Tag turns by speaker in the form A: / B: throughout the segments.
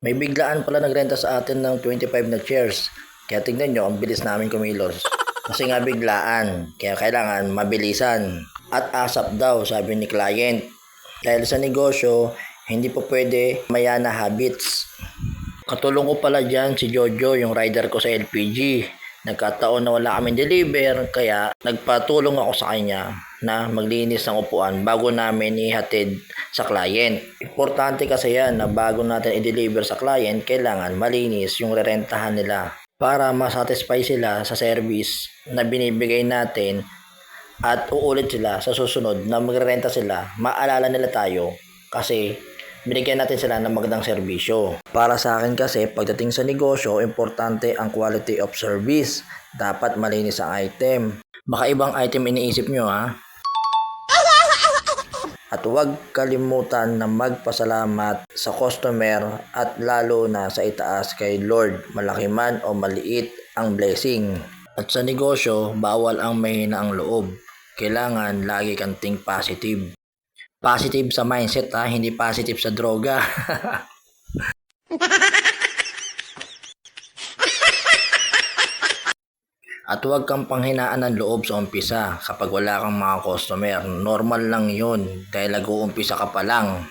A: May biglaan pala nagrenta sa atin ng 25 na chairs. Kaya tignan nyo, ang bilis namin kumilos. Kasi nga biglaan, kaya kailangan mabilisan. At ASAP daw, sabi ni client. Dahil sa negosyo, hindi po pwede mayana habits. Katulong ko pala dyan si Jojo, yung rider ko sa LPG. Nagkataon na wala kaming deliver, kaya nagpatulong ako sa kanya na maglinis ng upuan bago namin ihatid sa client. Importante kasi yan na bago natin i-deliver sa client, kailangan malinis yung rerentahan nila para masatisfy sila sa service na binibigay natin at uulit sila sa susunod na magrerenta sila, maalala nila tayo kasi binigyan natin sila ng magandang serbisyo. Para sa akin kasi, pagdating sa negosyo, importante ang quality of service. Dapat malinis ang item. Baka ibang item iniisip nyo ha. At huwag kalimutan na magpasalamat sa customer at lalo na sa itaas kay Lord. Malaki man o maliit ang blessing. At sa negosyo, bawal ang mahina ang loob. Kailangan lagi kang think positive. Positive sa mindset ha, hindi positive sa droga. At huwag kang panghinaan ng loob sa umpisa kapag wala kang mga customer. Normal lang yun dahil nag-uumpisa ka pa lang.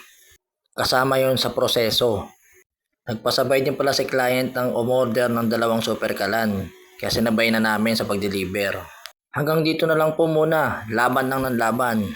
A: Kasama yun sa proseso. Nagpasabay din pala si client ng umorder ng 2 super kalan. Kaya sinabay na namin sa pag-deliver. Hanggang dito na lang po muna. Laban lang ng laban.